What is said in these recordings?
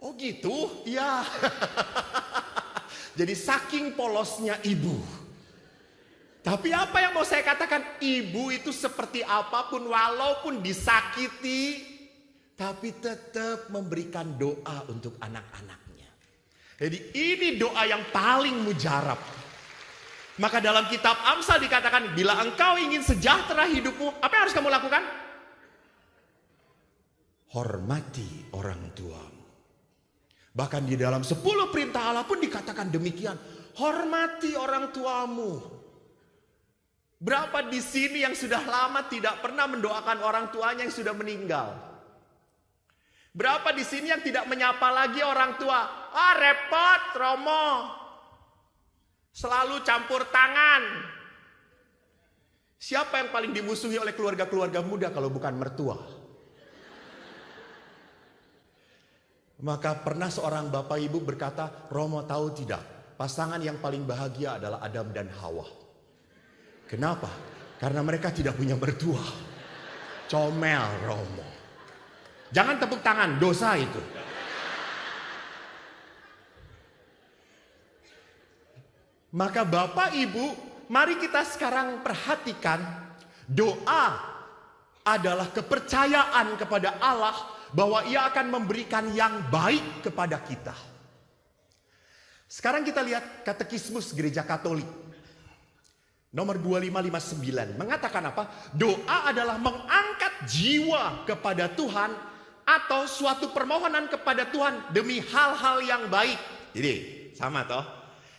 Oh gitu? Iya. Jadi saking polosnya ibu. Tapi apa yang mau saya katakan? Ibu itu seperti apapun, walaupun disakiti, tapi tetap memberikan doa untuk anak-anaknya. Jadi ini doa yang paling mujarab. Maka dalam kitab Amsal dikatakan, bila engkau ingin sejahtera hidupmu, apa yang harus kamu lakukan? Hormati orang tuamu. Bahkan di dalam 10 perintah Allah pun dikatakan demikian. Hormati orang tuamu. Berapa di sini yang sudah lama tidak pernah mendoakan orang tuanya yang sudah meninggal? Berapa di sini yang tidak menyapa lagi orang tua? Ah, repot, Romo. Selalu campur tangan. Siapa yang paling dimusuhi oleh keluarga-keluarga muda kalau bukan mertua? Maka pernah seorang bapak ibu berkata, Romo tahu tidak, pasangan yang paling bahagia adalah Adam dan Hawa. Kenapa? Karena mereka tidak punya mertua. Comel, Romo. Jangan tepuk tangan, dosa itu. Maka Bapak Ibu, mari kita sekarang perhatikan, doa adalah kepercayaan kepada Allah bahwa Ia akan memberikan yang baik kepada kita. Sekarang kita lihat Katekismus Gereja Katolik. Nomor 2559 mengatakan apa? Doa adalah mengangkat jiwa kepada Tuhan atau suatu permohonan kepada Tuhan demi hal-hal yang baik. Jadi sama toh.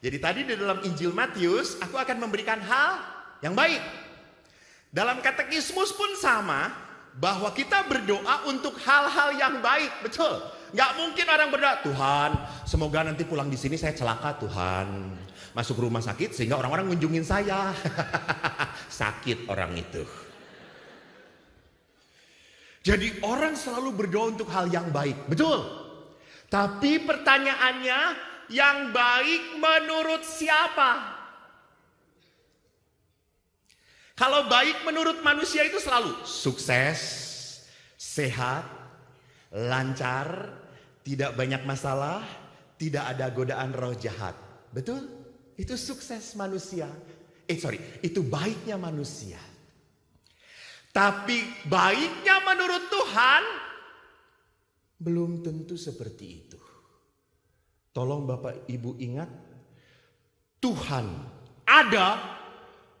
Jadi tadi di dalam Injil Matius, aku akan memberikan hal yang baik. Dalam Katekismus pun sama, bahwa kita berdoa untuk hal-hal yang baik, betul? Gak mungkin orang berdoa, Tuhan, semoga nanti pulang di sini saya celaka, Tuhan. Masuk rumah sakit sehingga orang-orang ngunjungin saya. Sakit orang itu. Jadi orang selalu berdoa untuk hal yang baik, betul? Tapi pertanyaannya, yang baik menurut siapa? Kalau baik menurut manusia itu selalu sukses, sehat, lancar, tidak banyak masalah, tidak ada godaan roh jahat. Betul? Itu sukses manusia. Itu baiknya manusia. Tapi baiknya menurut Tuhan belum tentu seperti itu. Tolong Bapak Ibu ingat, Tuhan ada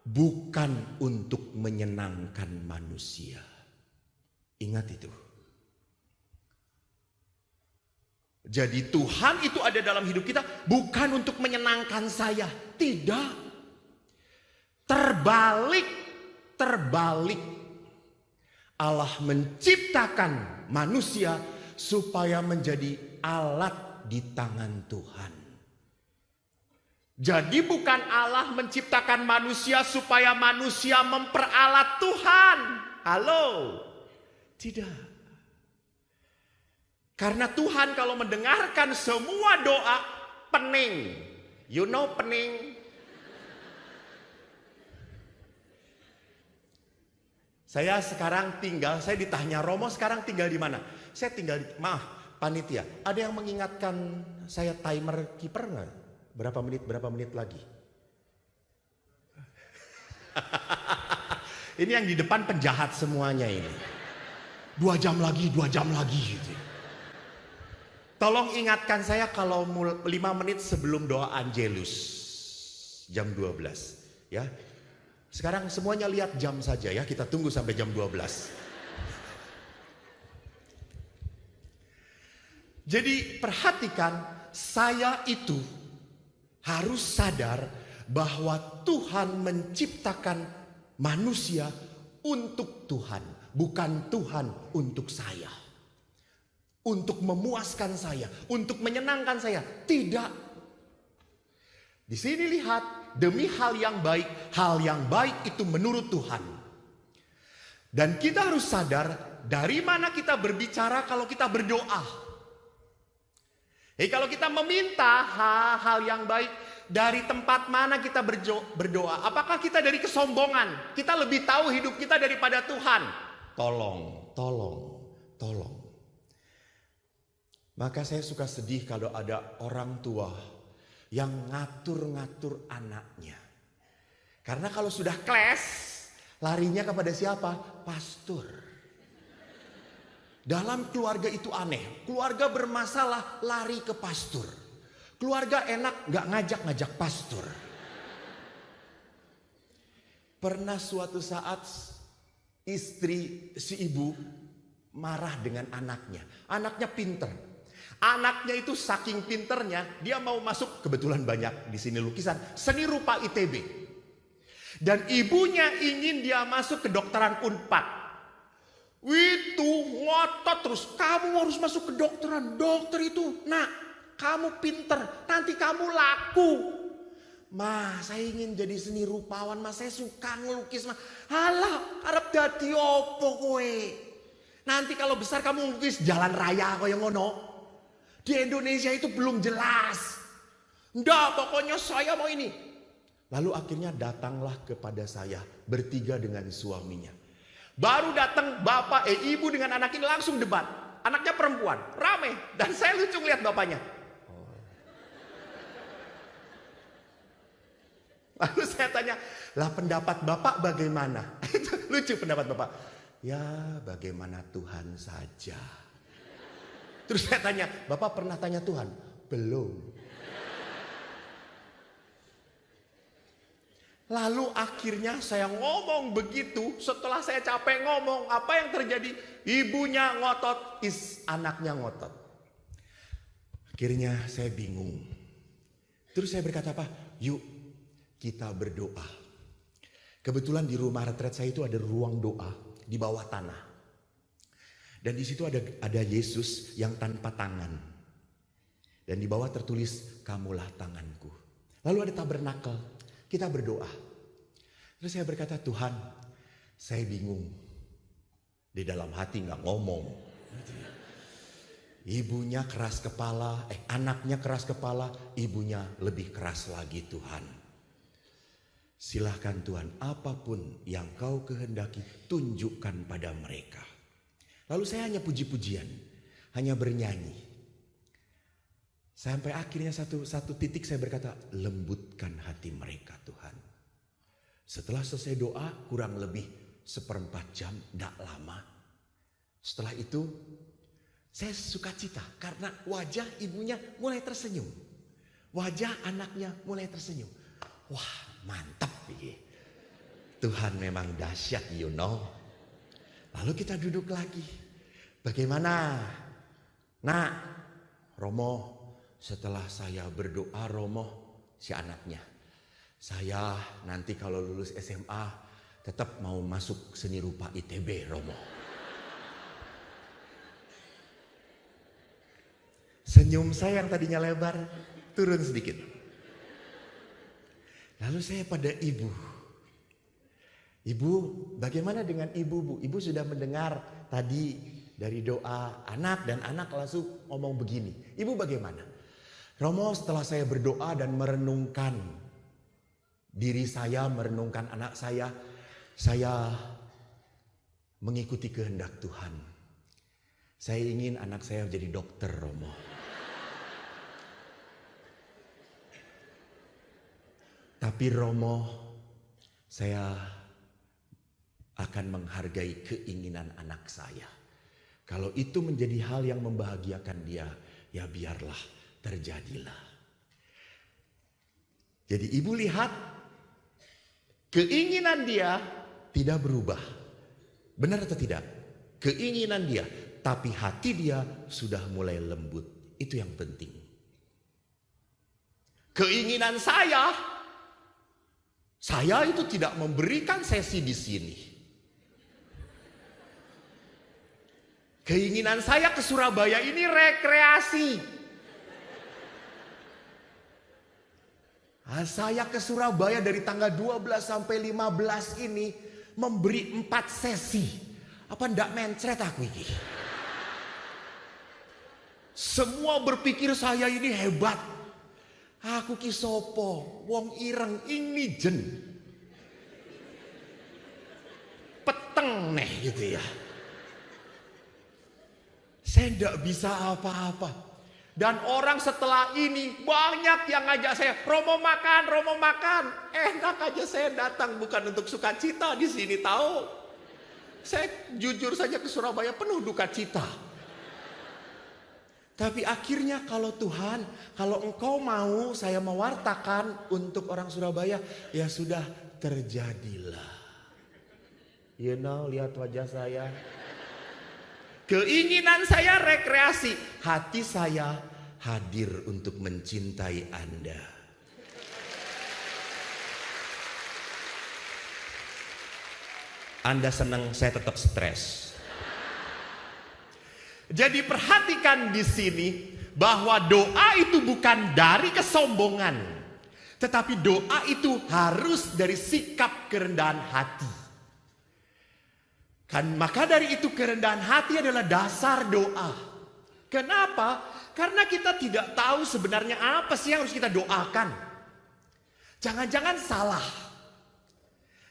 bukan untuk menyenangkan manusia. Ingat itu. Jadi Tuhan itu ada dalam hidup kita bukan untuk menyenangkan saya. Tidak. Terbalik. Allah menciptakan manusia supaya menjadi alat di tangan Tuhan. Jadi bukan Allah menciptakan manusia supaya manusia memperalat Tuhan. Halo? Tidak. Karena Tuhan kalau mendengarkan semua doa, pening. You know pening? Saya sekarang saya ditanya, Romo sekarang tinggal di mana? Saya tinggal di, maaf panitia, ada yang mengingatkan saya timer kiper nggak? Berapa menit lagi? Ini yang di depan penjahat semuanya ini. 2 jam lagi gitu. Tolong ingatkan saya kalau 5 menit sebelum doa Angelus. Jam 12. Ya. Sekarang semuanya lihat jam saja ya. Kita tunggu sampai jam 12. Jadi perhatikan, saya itu harus sadar bahwa Tuhan menciptakan manusia untuk Tuhan. Bukan Tuhan untuk saya. Untuk memuaskan saya, untuk menyenangkan saya. Tidak. Di sini lihat, demi hal yang baik itu menurut Tuhan. Dan kita harus sadar dari mana kita berbicara kalau kita berdoa. Kalau kita meminta hal yang baik, dari tempat mana kita berdoa? Apakah kita dari kesombongan? Kita lebih tahu hidup kita daripada Tuhan. Tolong. Maka saya suka sedih kalau ada orang tua yang ngatur-ngatur anaknya. Karena kalau sudah kles, larinya kepada siapa? Pastor. Dalam keluarga itu aneh. Keluarga bermasalah, lari ke pastor. Keluarga enak, gak ngajak-ngajak pastor. Pernah suatu saat istri si ibu marah dengan anaknya. Anaknya pinter. Anaknya itu saking pinternya, dia mau masuk, kebetulan banyak di sini lukisan, seni rupa ITB. Dan ibunya ingin dia masuk ke kedokteran Unpad. Itu ngotot terus, kamu harus masuk ke kedokteran. Dokter itu, nak, kamu pinter, nanti kamu laku. Ma, saya ingin jadi seni rupawan, ma, saya suka ngelukis, ma. Halah, arep dadi opo kowe? Nanti kalau besar kamu lukis jalan raya kaya ngono. Di Indonesia itu belum jelas. Nggak, pokoknya saya mau ini. Lalu akhirnya datanglah kepada saya bertiga dengan suaminya. Baru datang bapak, ibu dengan anak ini langsung debat. Anaknya perempuan, rame. Dan saya lucu lihat bapaknya. Lalu saya tanya, lah pendapat bapak bagaimana? Itu lucu pendapat bapak. Ya bagaimana Tuhan saja. Terus saya tanya, bapak pernah tanya Tuhan? Belum. Lalu akhirnya saya ngomong begitu. Setelah saya capek ngomong, apa yang terjadi? Ibunya ngotot, anaknya ngotot. Akhirnya saya bingung. Terus saya berkata apa? Yuk kita berdoa. Kebetulan di rumah retret saya itu ada ruang doa di bawah tanah. Dan di situ ada Yesus yang tanpa tangan. Dan di bawah tertulis, kamulah tanganku. Lalu ada tabernakel, kita berdoa. Terus saya berkata, Tuhan, saya bingung. Di dalam hati gak ngomong. Ibunya keras kepala, anaknya keras kepala, ibunya lebih keras lagi Tuhan. Silahkan Tuhan, apapun yang kau kehendaki, tunjukkan pada mereka. Lalu saya hanya puji-pujian, hanya bernyanyi. Sampai akhirnya satu titik saya berkata, lembutkan hati mereka Tuhan. Setelah selesai doa, kurang lebih 1/4 jam, tidak lama. Setelah itu, saya sukacita karena wajah ibunya mulai tersenyum. Wajah anaknya mulai tersenyum. Wah, mantap ya. Tuhan memang dahsyat, you know. Lalu kita duduk lagi. Bagaimana? Nah, Romo, setelah saya berdoa, Romo, si anaknya. Saya nanti kalau lulus SMA tetap mau masuk seni rupa ITB, Romo. Senyum saya yang tadinya lebar turun sedikit. Lalu saya pada ibu. Ibu, bagaimana dengan ibu, Bu? Ibu sudah mendengar tadi dari doa anak dan anak langsung ngomong begini. Ibu bagaimana? Romo, setelah saya berdoa dan merenungkan diri saya, merenungkan anak saya mengikuti kehendak Tuhan. Saya ingin anak saya menjadi dokter, Romo. Tapi Romo, saya akan menghargai keinginan anak saya. Kalau itu menjadi hal yang membahagiakan dia, ya biarlah terjadilah. Jadi ibu lihat, keinginan dia tidak berubah. Benar atau tidak? Keinginan dia, tapi hati dia sudah mulai lembut. Itu yang penting. Keinginan saya itu tidak memberikan sesi di sini. Keinginan saya ke Surabaya ini rekreasi. Saya ke Surabaya dari tanggal 12 sampai 15 ini memberi 4 sesi. Apa ndak mencret aku ini? Semua berpikir saya ini hebat. Aku ki sopo, wong ireng ini jen. Peteng nih gitu ya. Saya tidak bisa apa-apa. Dan orang setelah ini banyak yang ngajak saya, Romo makan, Romo makan. Enak aja saya datang, bukan untuk sukacita di sini tahu. Saya jujur saja ke Surabaya penuh duka cita. Tapi akhirnya kalau Tuhan, kalau engkau mau saya mewartakan untuk orang Surabaya, ya sudah, terjadilah. You know, lihat wajah saya. Keinginan saya rekreasi, hati saya hadir untuk mencintai Anda. Anda senang, saya tetap stres. Jadi perhatikan di sini bahwa doa itu bukan dari kesombongan, tetapi doa itu harus dari sikap kerendahan hati. Maka dari itu kerendahan hati adalah dasar doa. Kenapa? Karena kita tidak tahu sebenarnya apa sih yang harus kita doakan. Jangan-jangan salah.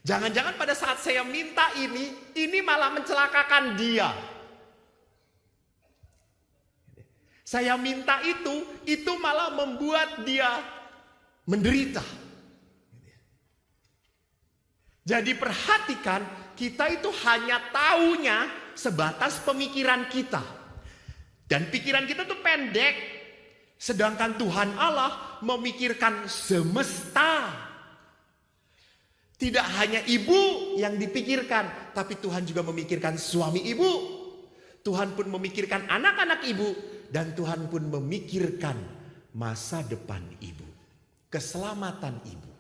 Jangan-jangan pada saat saya minta ini malah mencelakakan dia. Saya minta itu malah membuat dia menderita. Jadi perhatikan, kita itu hanya taunya sebatas pemikiran kita. Dan pikiran kita tuh pendek. Sedangkan Tuhan Allah memikirkan semesta. Tidak hanya ibu yang dipikirkan, tapi Tuhan juga memikirkan suami ibu. Tuhan pun memikirkan anak-anak ibu. Dan Tuhan pun memikirkan masa depan ibu. Keselamatan ibu.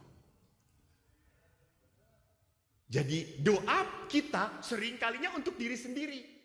Jadi doa kita seringkalinya untuk diri sendiri.